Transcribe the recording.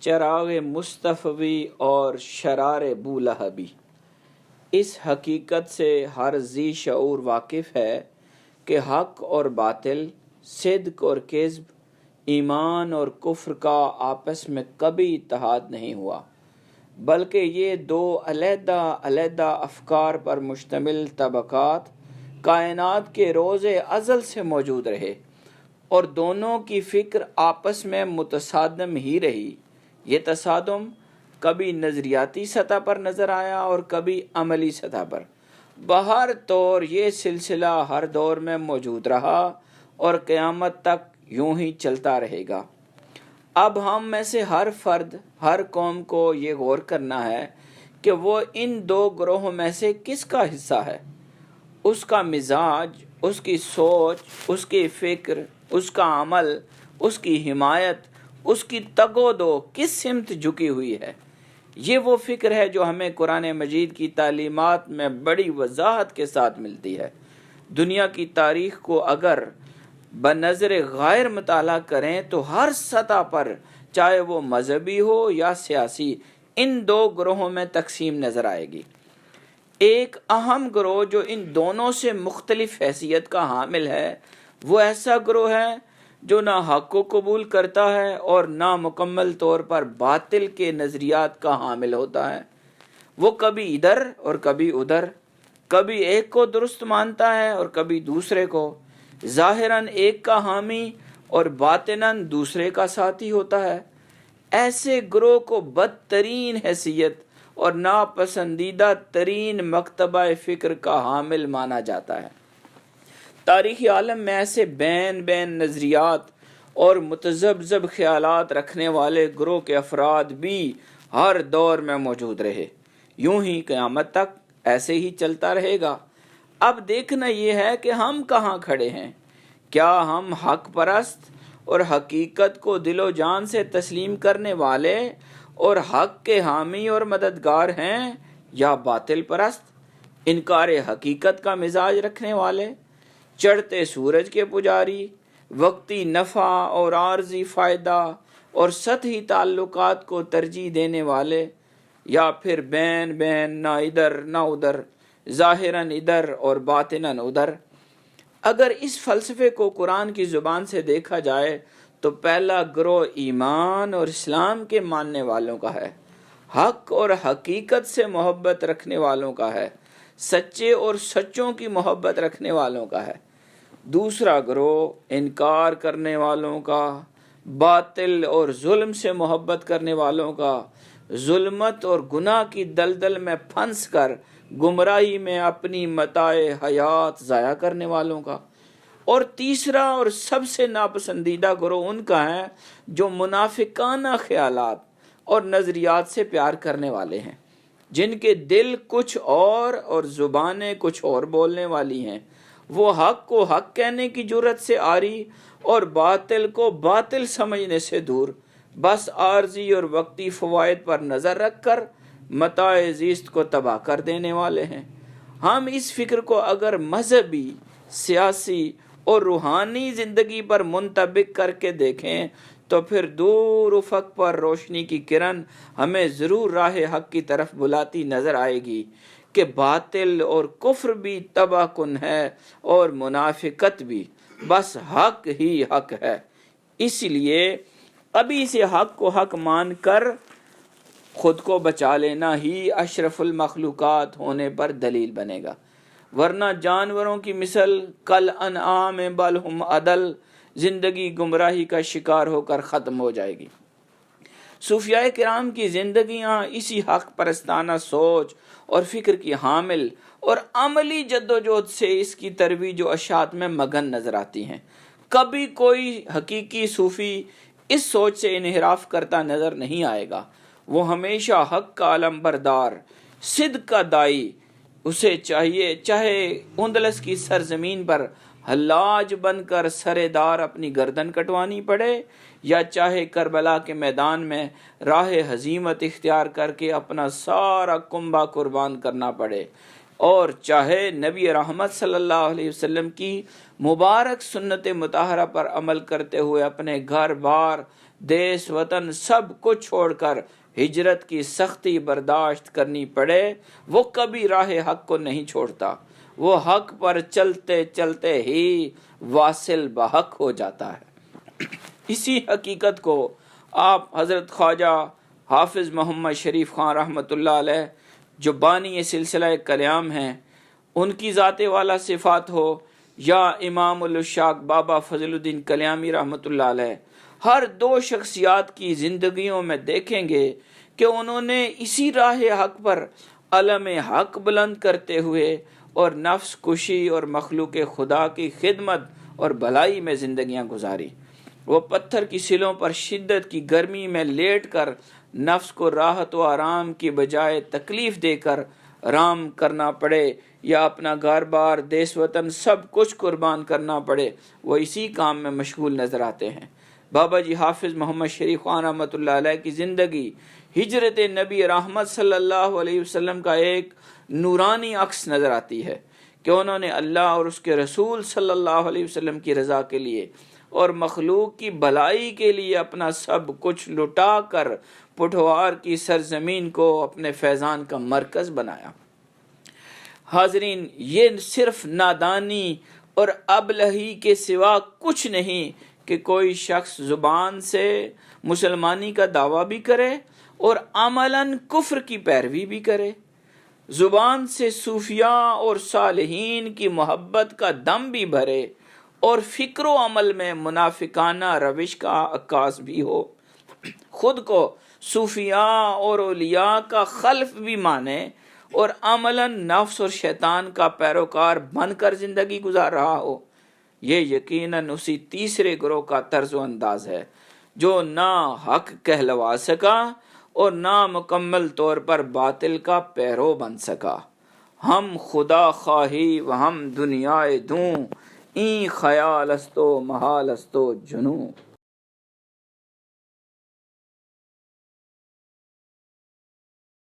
چراغ مصطفی اور شرار بولہبی۔ اس حقیقت سے ہر ذی شعور واقف ہے کہ حق اور باطل، صدق اور کذب، ایمان اور کفر کا آپس میں کبھی اتحاد نہیں ہوا، بلکہ یہ دو علیحدہ علیحدہ افکار پر مشتمل طبقات کائنات کے روز ازل سے موجود رہے، اور دونوں کی فکر آپس میں متصادم ہی رہی۔ یہ تصادم کبھی نظریاتی سطح پر نظر آیا اور کبھی عملی سطح پر۔ بہر طور یہ سلسلہ ہر دور میں موجود رہا اور قیامت تک یوں ہی چلتا رہے گا۔ اب ہم میں سے ہر فرد، ہر قوم کو یہ غور کرنا ہے کہ وہ ان دو گروہوں میں سے کس کا حصہ ہے۔ اس کا مزاج، اس کی سوچ، اس کی فکر، اس کا عمل، اس کی حمایت، اس کی تگ و دو کس سمت جھکی ہوئی ہے۔ یہ وہ فکر ہے جو ہمیں قرآن مجید کی تعلیمات میں بڑی وضاحت کے ساتھ ملتی ہے۔ دنیا کی تاریخ کو اگر بنظر غائر مطالعہ کریں تو ہر سطح پر، چاہے وہ مذہبی ہو یا سیاسی، ان دو گروہوں میں تقسیم نظر آئے گی۔ ایک اہم گروہ جو ان دونوں سے مختلف حیثیت کا حامل ہے، وہ ایسا گروہ ہے جو نہ حق کو قبول کرتا ہے اور نہ مکمل طور پر باطل کے نظریات کا حامل ہوتا ہے۔ وہ کبھی ادھر اور کبھی ادھر، کبھی ایک کو درست مانتا ہے اور کبھی دوسرے کو، ظاہراً ایک کا حامی اور باطناً دوسرے کا ساتھی ہوتا ہے۔ ایسے گروہ کو بدترین حیثیت اور ناپسندیدہ ترین مکتبہ فکر کا حامل مانا جاتا ہے۔ تاریخی عالم میں ایسے بین نظریات اور متذبذب خیالات رکھنے والے گروہ کے افراد بھی ہر دور میں موجود رہے، یوں ہی قیامت تک ایسے ہی چلتا رہے گا۔ اب دیکھنا یہ ہے کہ ہم کہاں کھڑے ہیں۔ کیا ہم حق پرست اور حقیقت کو دل و جان سے تسلیم کرنے والے اور حق کے حامی اور مددگار ہیں، یا باطل پرست، انکار حقیقت کا مزاج رکھنے والے، چڑھتے سورج کے پجاری، وقتی نفع اور عارضی فائدہ اور سطحی تعلقات کو ترجیح دینے والے، یا پھر بین نہ ادھر نہ ادھر، ظاہراً ادھر اور باطناً ادھر۔ اگر اس فلسفے کو قرآن کی زبان سے دیکھا جائے تو پہلا گروہ ایمان اور اسلام کے ماننے والوں کا ہے، حق اور حقیقت سے محبت رکھنے والوں کا ہے، سچے اور سچوں کی محبت رکھنے والوں کا ہے۔ دوسرا گروہ انکار کرنے والوں کا، باطل اور ظلم سے محبت کرنے والوں کا، ظلمت اور گناہ کی دلدل میں پھنس کر گمراہی میں اپنی متاع حیات ضائع کرنے والوں کا۔ اور تیسرا اور سب سے ناپسندیدہ گروہ ان کا ہے جو منافقانہ خیالات اور نظریات سے پیار کرنے والے ہیں، جن کے دل کچھ اور زبانیں کچھ اور بولنے والی ہیں۔ وہ حق کو حق کہنے کی جرت سے عاری اور باطل کو باطل سمجھنے سے دور، بس عارضی اور وقتی فوائد پر نظر رکھ کر متاع زیست کو تباہ کر دینے والے ہیں۔ ہم اس فکر کو اگر مذہبی، سیاسی اور روحانی زندگی پر منطبق کر کے دیکھیں تو پھر دور افق پر روشنی کی کرن ہمیں ضرور راہ حق کی طرف بلاتی نظر آئے گی کہ باطل اور کفر بھی تباہ کن ہے اور منافقت بھی، بس حق ہی حق ہے۔ اس لیے ابھی سے حق کو حق مان کر خود کو بچا لینا ہی اشرف المخلوقات ہونے پر دلیل بنے گا، ورنہ جانوروں کی مثل کل انعام بل ہم اضل، زندگی گمراہی کا شکار ہو کر ختم ہو جائے گی۔ صوفیاء کرام کی زندگیاں اسی حق پرستانہ سوچ اور فکر کی حامل اور عملی جدوجہد سے اس کی ترویج و اشاعت میں مگن نظر آتی ہیں۔ کبھی کوئی حقیقی صوفی اس سوچ سے انحراف کرتا نظر نہیں آئے گا۔ وہ ہمیشہ حق کا علم بردار، صدق کا دائی، اسے چاہے اندلس کی سرزمین پر حلاج بن کر سرے دار اپنی گردن کٹوانی پڑے، یا چاہے کربلا کے میدان میں راہ ہزیمت اختیار کر کے اپنا سارا کنبہ قربان کرنا پڑے، اور چاہے نبی رحمت صلی اللہ علیہ وسلم کی مبارک سنت مطہرہ پر عمل کرتے ہوئے اپنے گھر بار، دیس وطن سب کچھ چھوڑ کر ہجرت کی سختی برداشت کرنی پڑے، وہ کبھی راہ حق کو نہیں چھوڑتا، وہ حق پر چلتے چلتے ہی واصل بحق ہو جاتا ہے۔ اسی حقیقت کو آپ حضرت خواجہ حافظ محمد شریف خان رحمۃ اللہ علیہ، جو بانی سلسلہ کلام ہیں، ان کی ذات والا صفات ہو، یا امام الشاق بابا فضل الدین کلیامی رحمۃ اللہ علیہ، ہر دو شخصیات کی زندگیوں میں دیکھیں گے کہ انہوں نے اسی راہ حق پر علم حق بلند کرتے ہوئے اور نفس کشی اور مخلوق خدا کی خدمت اور بھلائی میں زندگیاں گزاری۔ وہ پتھر کی سلوں پر شدت کی گرمی میں لیٹ کر نفس کو راحت و آرام کی بجائے تکلیف دے کر آرام کرنا پڑے، یا اپنا گھر بار دیس وطن سب کچھ قربان کرنا پڑے، وہ اسی کام میں مشغول نظر آتے ہیں۔ بابا جی حافظ محمد شریف خان رحمۃ اللہ علیہ کی زندگی ہجرت نبی رحمت صلی اللہ علیہ وسلم کا ایک نورانی عکس نظر آتی ہے کہ انہوں نے اللہ اور اس کے رسول صلی اللہ علیہ وسلم کی رضا کے لیے اور مخلوق کی بھلائی کے لیے اپنا سب کچھ لٹا کر پٹھوار کی سرزمین کو اپنے فیضان کا مرکز بنایا۔ حاضرین، یہ صرف نادانی اور ابلہی کے سوا کچھ نہیں کہ کوئی شخص زبان سے مسلمانی کا دعویٰ بھی کرے اور عملاً کفر کی پیروی بھی کرے، زبان سے صوفیاء اور صالحین کی محبت کا دم بھی بھرے اور فکر و عمل میں منافقانہ روش کا عکاس بھی ہو، خود کو صوفیاء اور اولیاء کا خلف بھی مانے اور عملاً نفس اور شیطان کا پیروکار بن کر زندگی گزار رہا ہو، یہ یقیناً اسی تیسرے گروہ کا طرز و انداز ہے جو نہ حق کہلوا سکا اور نہ مکمل طور پر باطل کا پیرو بن سکا۔ ہم خدا خواہی و ہم دنیائے دوں، این خیال استو محال استو جنوں۔